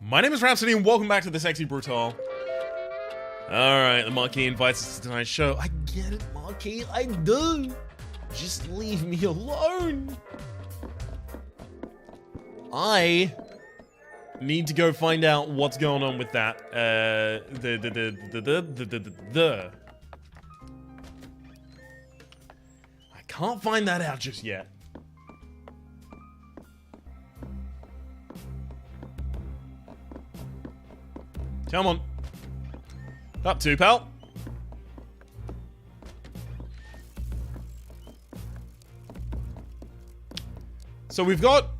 My name is Rhapsody and welcome back to the Sexy Brutale. Alright, the Marquis invites us to tonight's show. I get it, Marquis, I do. Just leave me alone. I need to go find out what's going on with that. I can't find that out just yet. Come on. Up to, pal. So we've got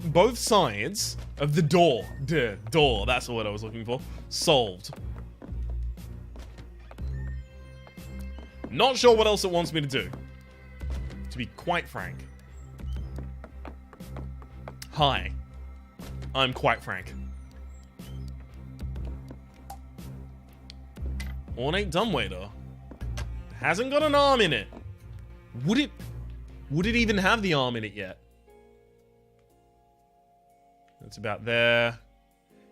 both sides of the door. Door, that's the word I was looking for. Solved. Not sure what else it wants me to do, to be quite frank. Hi. I'm quite frank. Ornate dumbwaiter. Hasn't got an arm in it. Would it even have the arm in it yet? That's about there.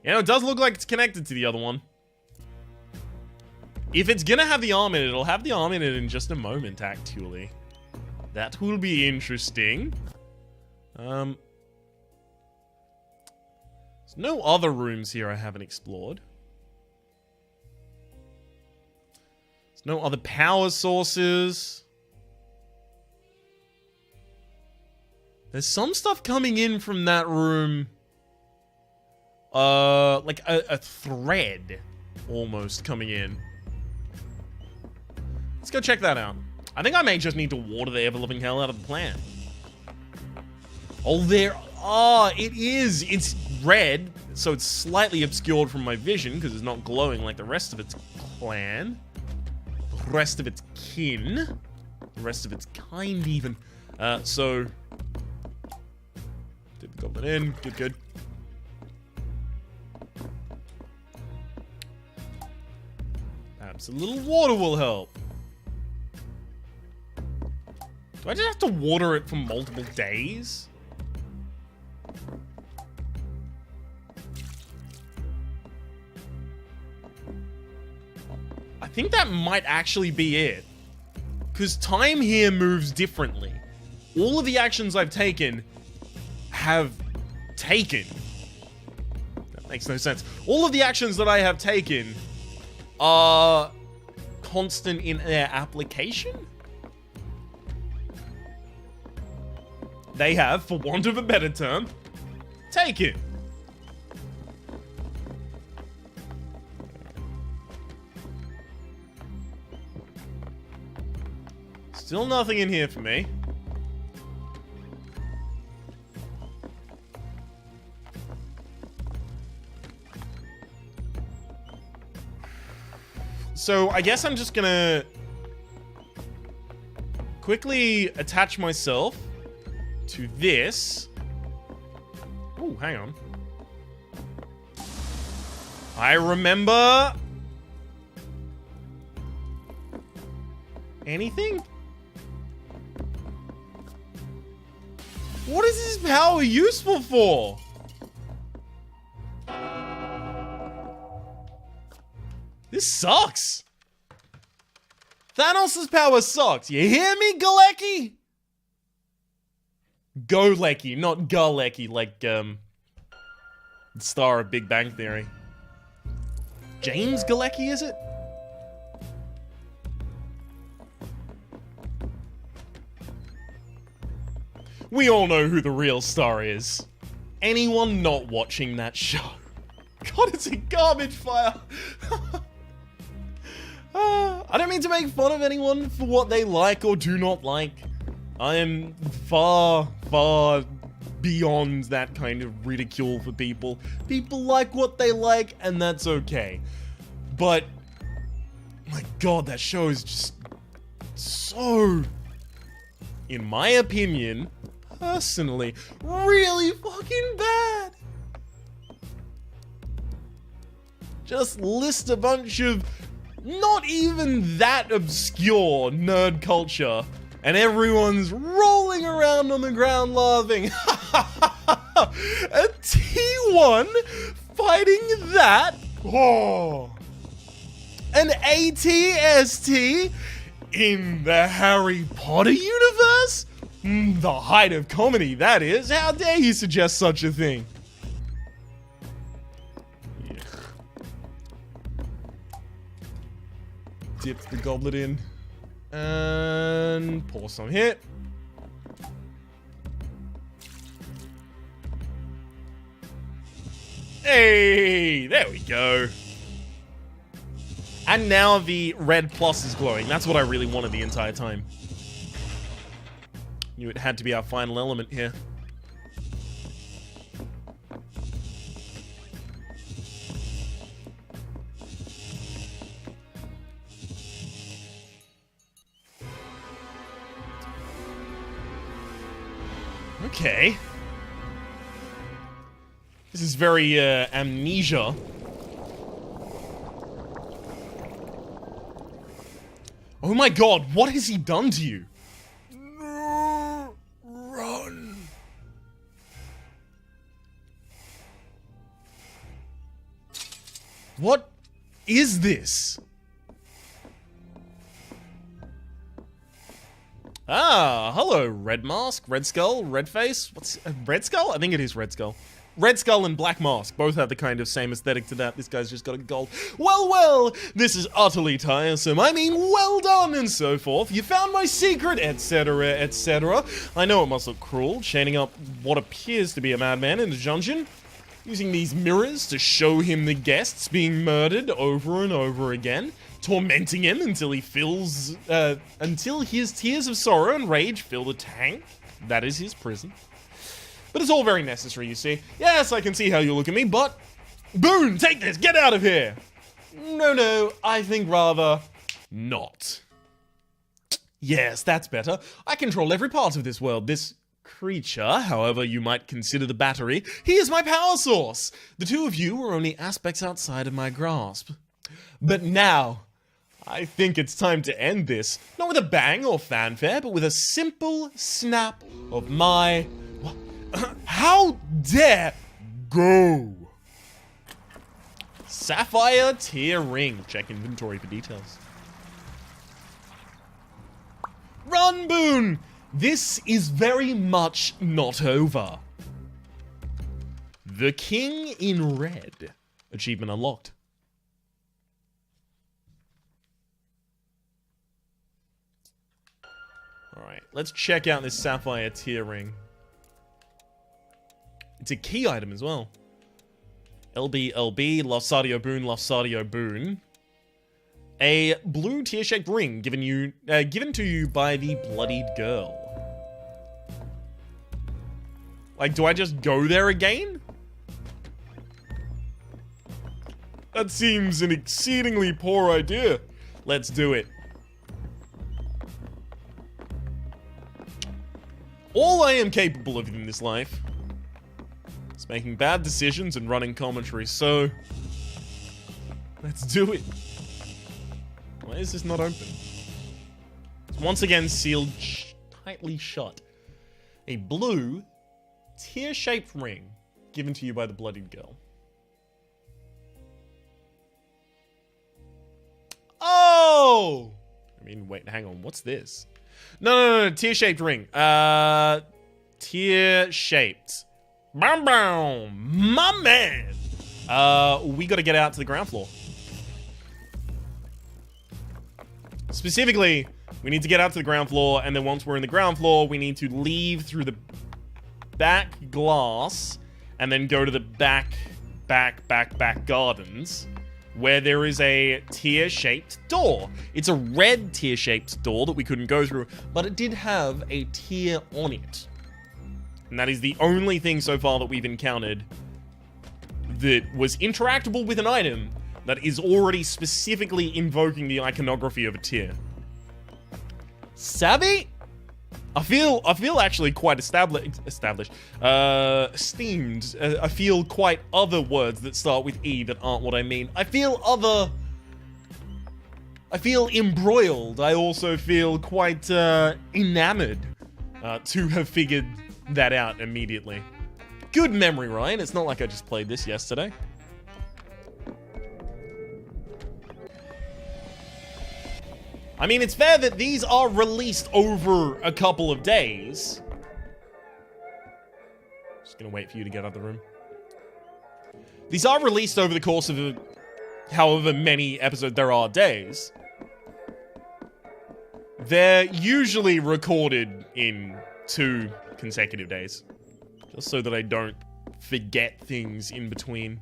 You know, it does look like it's connected to the other one. If it's gonna have the arm in it, it'll have the arm in it in just a moment, actually. That will be interesting. There's no other rooms here I haven't explored. There's no other power sources. There's some stuff coming in from that room. Like a thread almost coming in. Let's go check that out. I think I may just need to water the ever-living hell out of the plant. Oh, it is. It's red, so it's slightly obscured from my vision because it's not glowing like the rest of its clan. The rest of its kin. The rest of its kind, even. So... did the goblin in. Good. Perhaps a little water will help. Do I just have to water it for multiple days? I think that might actually be it. Because time here moves differently. All of the actions I've taken have taken. That makes no sense. All of the actions that I have taken are constant in their application. They have, for want of a better term, taken. Still nothing in here for me. So I guess I'm just gonna quickly attach myself to this. Oh, hang on. I remember anything? What is this power useful for? This sucks. Thanos' power sucks. You hear me, Galecki? Golecki, not Galecki, like, the star of Big Bang Theory. James Galecki, is it? We all know who the real star is. Anyone not watching that show? God, it's a garbage fire. I don't mean to make fun of anyone for what they like or do not like. I am far, far beyond that kind of ridicule for people. People like what they like, and that's okay. But, my God, that show is just so, in my opinion, personally, really fucking bad. Just list a bunch of not even that obscure nerd culture, and everyone's rolling around on the ground laughing. A T1 fighting that? Oh. An ATST in the Harry Potter universe? The height of comedy, that is. How dare you suggest such a thing? Yeah. Dip the goblet in. And pour some here. Hey, there we go. And now the red plus is glowing. That's what I really wanted the entire time. Knew it had to be our final element here. Okay. This is very, amnesia. Oh my god, what has he done to you? No, run. What is this? Ah, hello, Red Mask, Red Skull, Red Face. What's Red Skull? I think it is Red Skull. Red Skull and Black Mask both have the kind of same aesthetic to that. This guy's just got a gold. Well, well, this is utterly tiresome. I mean, well done and so forth. You found my secret, etc., etc. I know it must look cruel, chaining up what appears to be a madman in the dungeon, using these mirrors to show him the guests being murdered over and over again, tormenting him until he fills, until his tears of sorrow and rage fill the tank. That is his prison. But it's all very necessary, you see. Yes, I can see how you look at me, but... Boone, take this! Get out of here! No, I think rather... not. Yes, that's better. I control every part of this world. This creature, however you might consider the battery, he is my power source. The two of you are only aspects outside of my grasp. But now, I think it's time to end this. Not with a bang or fanfare, but with a simple snap of my... How dare go? Sapphire tier ring. Check inventory for details. Run, Boone! This is very much not over. The King in Red. Achievement unlocked. Alright, let's check out this Sapphire tier ring. It's a key item as well. LB, Lafsadio Boone, Lafsadio Boone. A blue tear-shaped ring given to you by the bloodied girl. Like, do I just go there again? That seems an exceedingly poor idea. Let's do it. All I am capable of in this life is making bad decisions and running commentary, so let's do it. Why is this not open? It's once again sealed tightly shut. A blue, tear-shaped ring given to you by the bloodied girl. Oh! I mean, wait, hang on. What's this? No. Tear-shaped ring. Tear-shaped. Boom, boom. My man. We gotta get out to the ground floor. Specifically, we need to get out to the ground floor, and then once we're in the ground floor, we need to leave through the back glass, and then go to the back gardens, where there is a tear-shaped door. It's a red tear-shaped door that we couldn't go through, but it did have a tear on it. And that is the only thing so far that we've encountered that was interactable with an item that is already specifically invoking the iconography of a tear. Savvy? I feel actually quite established. Esteemed. I feel quite other words that start with E that aren't what I mean. I feel embroiled. I also feel quite enamored to have figured that out immediately. Good memory, Ryan. It's not like I just played this yesterday. I mean, it's fair that these are released over a couple of days. Just gonna wait for you to get out of the room. These are released over the course of however many episodes there are days. They're usually recorded in 2 consecutive days. Just so that I don't forget things in between.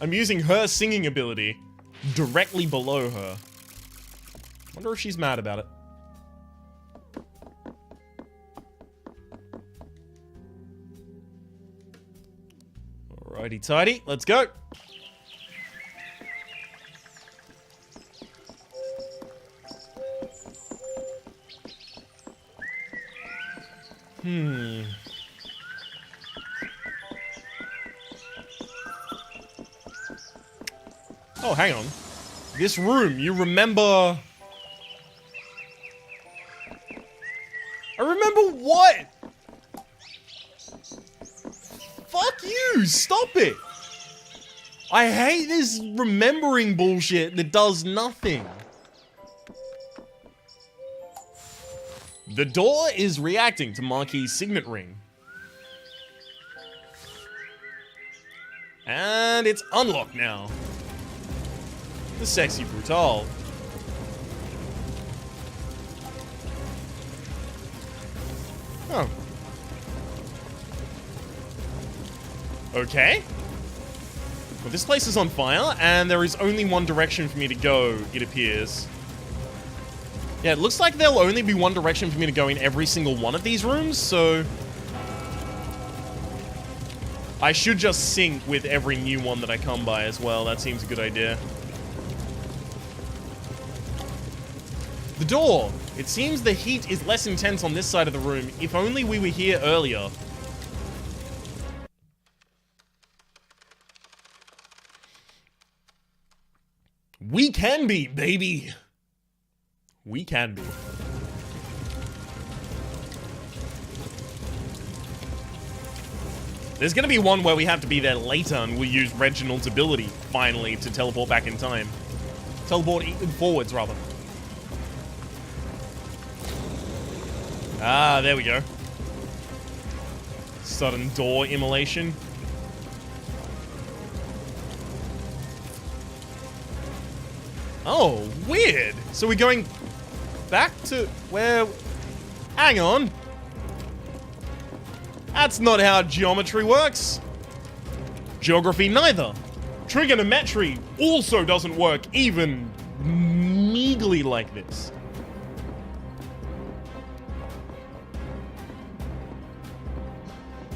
I'm using her singing ability directly below her. Wonder if she's mad about it. Alrighty tidy, let's go. Oh, hang on. This room, you remember... I remember what? Fuck you! Stop it! I hate this remembering bullshit that does nothing. The door is reacting to Marquis' signet ring. And it's unlocked now. The sexy Brutale. Oh. Okay. Well, this place is on fire, and there is only one direction for me to go, it appears. Yeah, it looks like there'll only be one direction for me to go in every single one of these rooms, so... I should just sync with every new one that I come by as well. That seems a good idea. The door. It seems the heat is less intense on this side of the room. If only we were here earlier. We can be, baby. We can be. There's gonna be one where we have to be there later and we'll use Reginald's ability, finally, to teleport back in time. Teleport forwards, rather. Ah, there we go. Sudden door immolation. Oh, weird. So we're going back to where... Hang on. That's not how geometry works. Geography neither. Trigonometry also doesn't work even meagerly like this.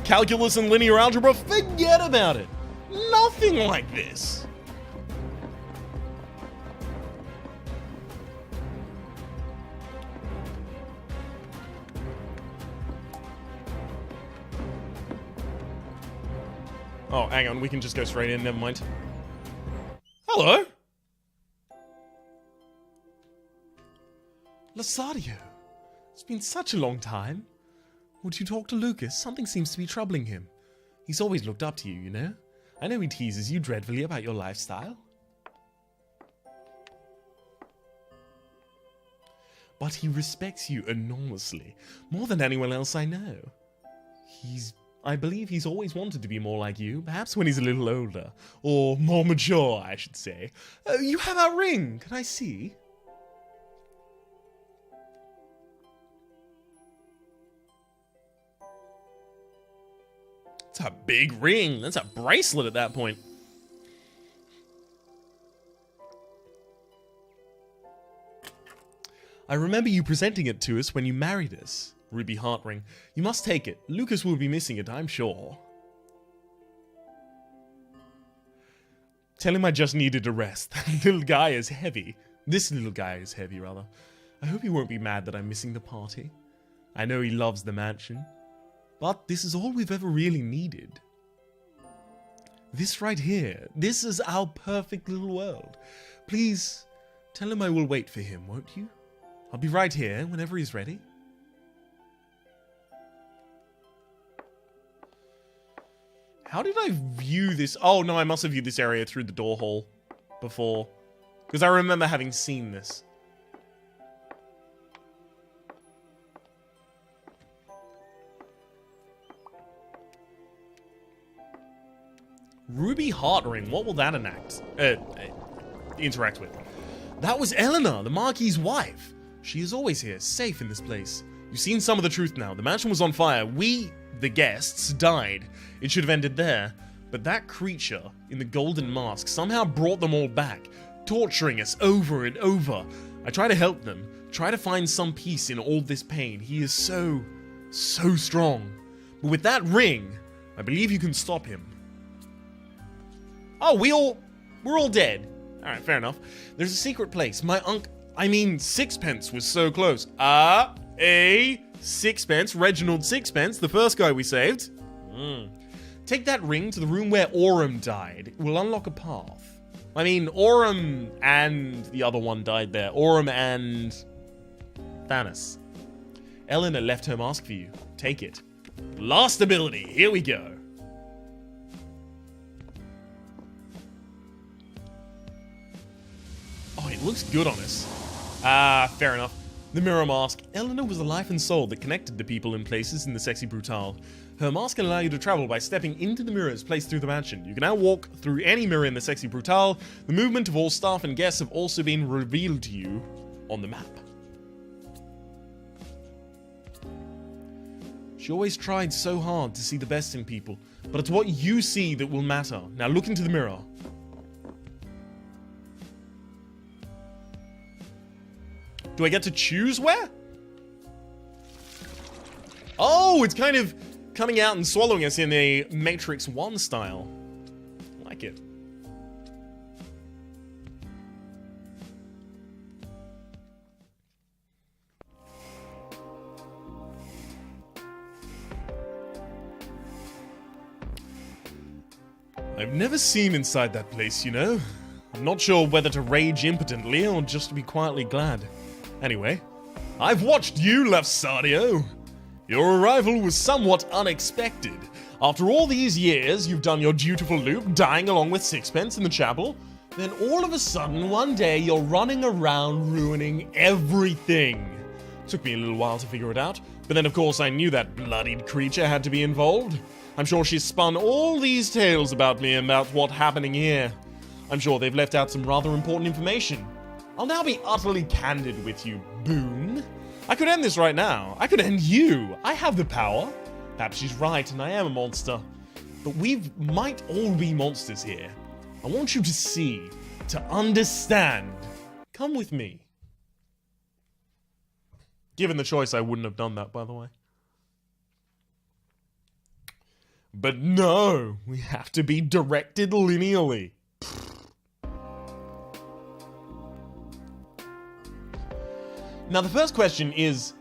Calculus and linear algebra, forget about it. Nothing like this. Oh, hang on, we can just go straight in, never mind. Hello? Lasadio, it's been such a long time. Would you talk to Lucas? Something seems to be troubling him. He's always looked up to you, you know? I know he teases you dreadfully about your lifestyle. But he respects you enormously, more than anyone else I know. I believe he's always wanted to be more like you, perhaps when he's a little older. Or more mature, I should say. You have our ring, can I see? It's a big ring. That's a bracelet at that point. I remember you presenting it to us when you married us. Ruby heart ring. You must take it. Lucas will be missing it, I'm sure. Tell him I just needed a rest. That little guy is heavy. This little guy is heavy, rather. I hope he won't be mad that I'm missing the party. I know he loves the mansion. But this is all we've ever really needed. This right here. This is our perfect little world. Please, tell him I will wait for him, won't you? I'll be right here whenever he's ready. How did I view this? Oh, no, I must have viewed this area through the door hole. before. Because I remember having seen this. Ruby Heart Ring. What will that interact with? That was Eleanor, the Marquis's wife. She is always here, safe in this place. You've seen some of the truth now. The mansion was on fire. We, the guests, died. It should have ended there. But that creature in the golden mask somehow brought them all back, torturing us over and over. I try to help them, try to find some peace in all this pain. He is so strong. But with that ring, I believe you can stop him. Oh, we're all dead. Alright, fair enough. There's a secret place. Sixpence was so close. Sixpence, Reginald Sixpence, the first guy we saved. Take that ring to the room where Aurum died. It will unlock a path. Aurum and the other one died there. Aurum and Thanos. Eleanor left her mask for you. Take it. Last ability. Here we go. Oh, it looks good on us. Fair enough. The mirror mask. Eleanor was the life and soul that connected the people and places in the sexy Brutale. Her mask can allow you to travel by stepping into the mirrors placed through the mansion. You can now walk through any mirror in the sexy Brutale. The movement of all staff and guests have also been revealed to you on the map. She always tried so hard to see the best in people, but it's what you see that will matter. Now look into the mirror. Do I get to choose where? Oh, it's kind of coming out and swallowing us in a Matrix 1 style. I like it. I've never seen inside that place, you know. I'm not sure whether to rage impotently or just to be quietly glad. Anyway, I've watched you, Lafsadio. Your arrival was somewhat unexpected. After all these years, you've done your dutiful loop, dying along with Sixpence in the chapel. Then all of a sudden, one day, you're running around ruining everything. Took me a little while to figure it out, but then of course I knew that bloodied creature had to be involved. I'm sure she spun all these tales about me and about what's happening here. I'm sure they've left out some rather important information. I'll now be utterly candid with you, Boone. I could end this right now. I could end you. I have the power. Perhaps she's right and I am a monster. But we might all be monsters here. I want you to see, to understand. Come with me. Given the choice, I wouldn't have done that, by the way. But no, we have to be directed linearly. Now the first question is,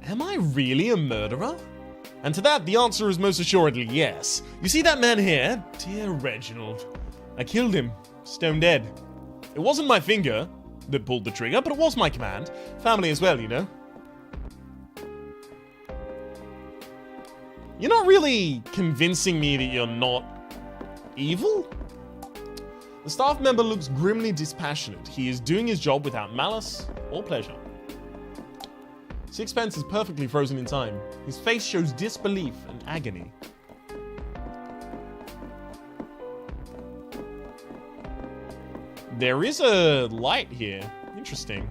am I really a murderer? And to that, the answer is most assuredly yes. You see that man here? Dear Reginald. I killed him. Stone dead. It wasn't my finger that pulled the trigger, but it was my command. Family as well, you know. You're not really convincing me that you're not evil? The staff member looks grimly dispassionate. He is doing his job without malice or pleasure. Sixpence is perfectly frozen in time. His face shows disbelief and agony. There is a light here. Interesting.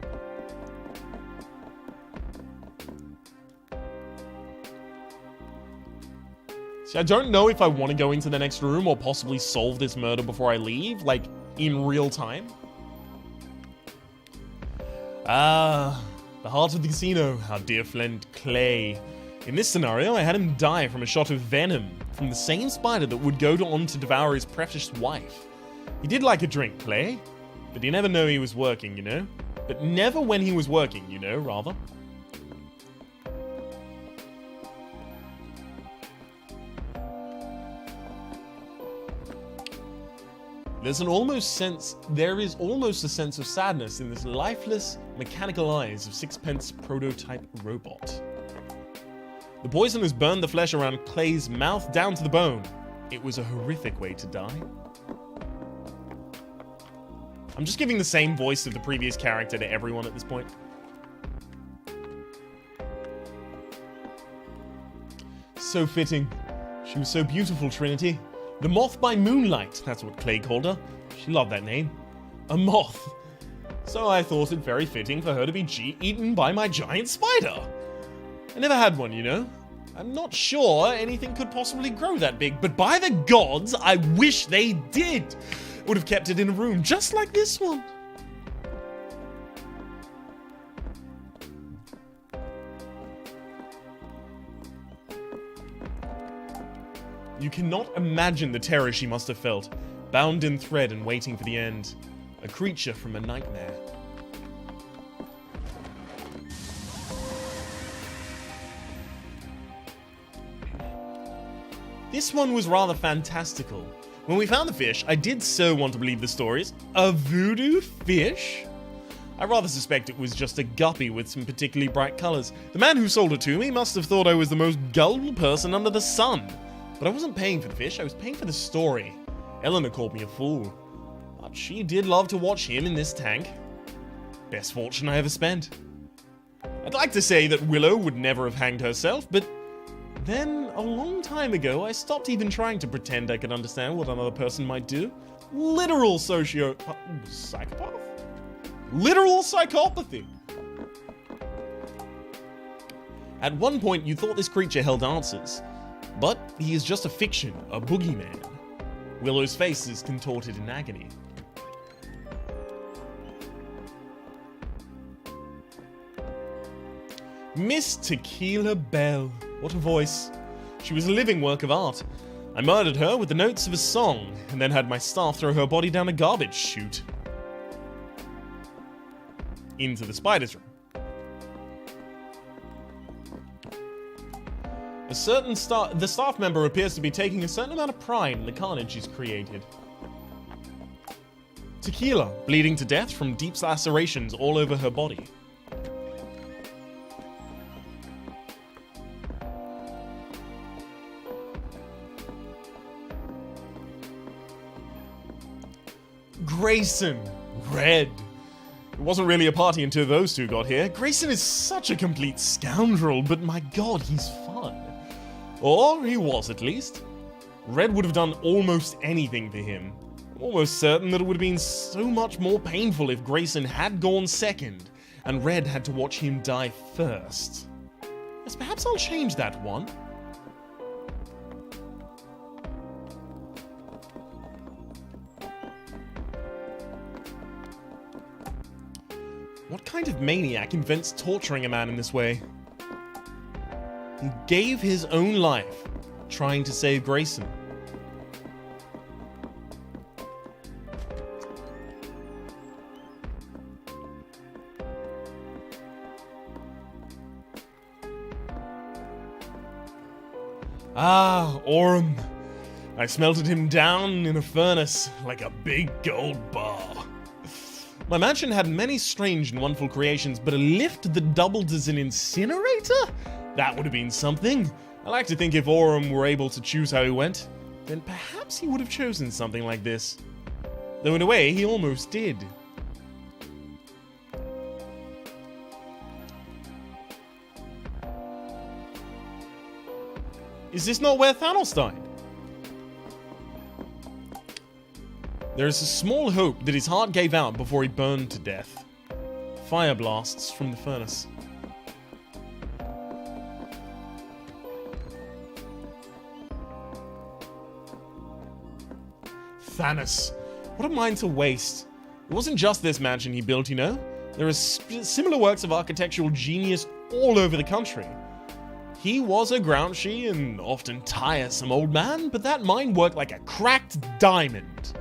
See, I don't know if I want to go into the next room or possibly solve this murder before I leave, like, in real time. The heart of the casino, our dear friend Clay. In this scenario, I had him die from a shot of venom from the same spider that would go on to devour his precious wife. He did like a drink, Clay, but you never know he was working, you know? But never when he was working, you know, rather. There is almost a sense of sadness in this lifeless, mechanical eyes of Sixpence prototype robot. The poison has burned the flesh around Clay's mouth down to the bone. It was a horrific way to die. I'm just giving the same voice of the previous character to everyone at this point. So fitting. She was so beautiful, Trinity. The moth by moonlight, that's what Clay called her. She loved that name. A moth. So I thought it very fitting for her to be eaten by my giant spider. I never had one, you know. I'm not sure anything could possibly grow that big, but by the gods, I wish they did. Would have kept it in a room just like this one. You cannot imagine the terror she must have felt, bound in thread and waiting for the end. A creature from a nightmare. This one was rather fantastical. When we found the fish, I did so want to believe the stories. A voodoo fish? I rather suspect it was just a guppy with some particularly bright colours. The man who sold it to me must have thought I was the most gullible person under the sun. But I wasn't paying for the fish, I was paying for the story. Eleanor called me a fool. But she did love to watch him in this tank. Best fortune I ever spent. I'd like to say that Willow would never have hanged herself, but then, a long time ago, I stopped even trying to pretend I could understand what another person might do. Literal psychopath? Literal psychopathy! At one point, you thought this creature held answers. But he is just a fiction, a boogeyman. Willow's face is contorted in agony. Miss Tequila Belle. What a voice. She was a living work of art. I murdered her with the notes of a song, and then had my staff throw her body down a garbage chute. Into the spider's room. The staff member appears to be taking a certain amount of pride in the carnage he's created. Tequila, bleeding to death from deep lacerations all over her body. Grayson, Red. It wasn't really a party until those two got here. Grayson is such a complete scoundrel, but my god, he's fun. Or he was, at least. Red would have done almost anything for him. I'm almost certain that it would have been so much more painful if Grayson had gone second, and Red had to watch him die first. Yes, perhaps I'll change that one. What kind of maniac invents torturing a man in this way? He gave his own life trying to save Grayson. Ah, Orm. I smelted him down in a furnace like a big gold bar. My mansion had many strange and wonderful creations, but a lift that doubled as an incinerator? That would have been something. I like to think if Orm were able to choose how he went, then perhaps he would have chosen something like this. Though in a way, he almost did. Is this not where Thanos died? There is a small hope that his heart gave out before he burned to death. Fire blasts from the furnace. Thanos. What a mind to waste. It wasn't just this mansion he built, you know. There are similar works of architectural genius all over the country. He was a grouchy and often tiresome old man, but that mind worked like a cracked diamond.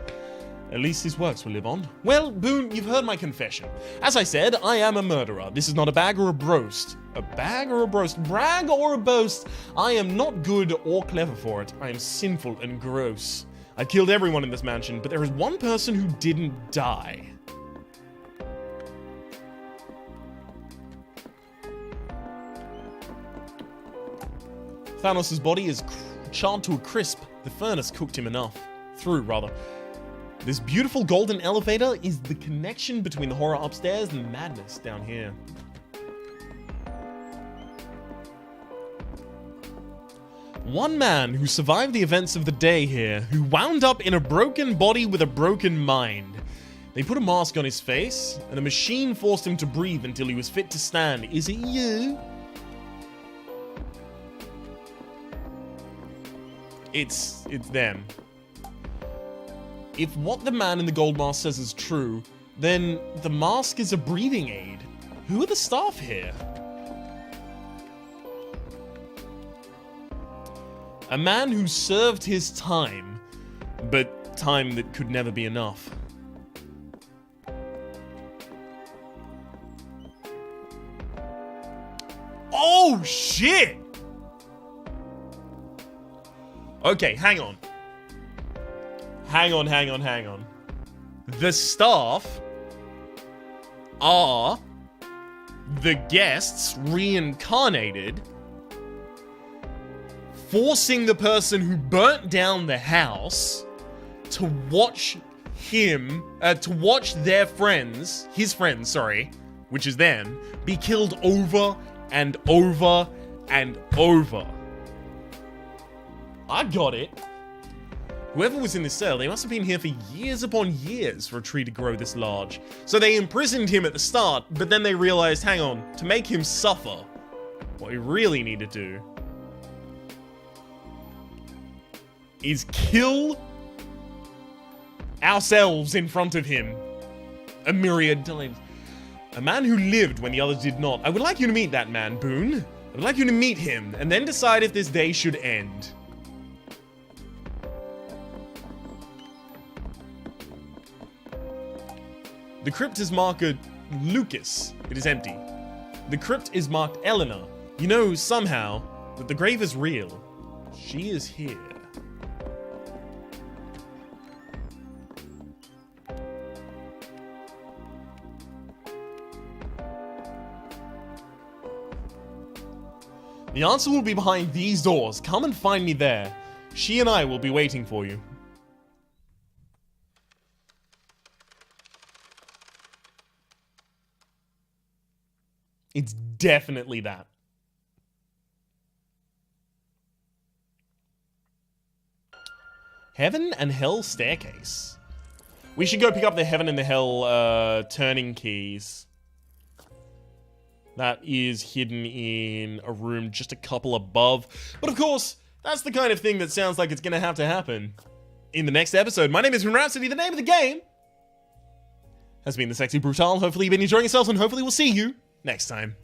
At least his works will live on. Well, Boone, you've heard my confession. As I said, I am a murderer. This is not a bag or a boast. A bag or a boast? Brag or a boast? I am not good or clever for it. I am sinful and gross. I killed everyone in this mansion, but there is one person who didn't die. Thanos' body is charred to a crisp. The furnace cooked him enough. Through, rather. This beautiful golden elevator is the connection between the horror upstairs and the madness down here. One man who survived the events of the day here, who wound up in a broken body with a broken mind. They put a mask on his face, and a machine forced him to breathe until he was fit to stand. Is it you? It's them. If what the man in the gold mask says is true, then the mask is a breathing aid. Who are the staff here? A man who served his time, but time that could never be enough. Oh, shit! Okay, hang on. Hang on. The staff are the guests reincarnated, forcing the person who burnt down the house to watch their friends, his friends, sorry, which is them, be killed over and over and over. I got it. Whoever was in this cell, they must have been here for years upon years for a tree to grow this large. So they imprisoned him at the start, but then they realized, hang on, to make him suffer, what we really need to do is kill ourselves in front of him a myriad times. A man who lived when the others did not. I would like you to meet that man, Boone. I would like you to meet him, and then decide if this day should end. The crypt is marked Lucas. It is empty. The crypt is marked Eleanor. You know, somehow, that the grave is real. She is here. The answer will be behind these doors. Come and find me there. She and I will be waiting for you. It's definitely that. Heaven and Hell staircase. We should go pick up the Heaven and the Hell turning keys. That is hidden in a room just a couple above. But of course, that's the kind of thing that sounds like it's gonna have to happen in the next episode. My name is Rhapsody. The name of the game has been The Sexy Brutale. Hopefully you've been enjoying yourselves, and hopefully we'll see you next time.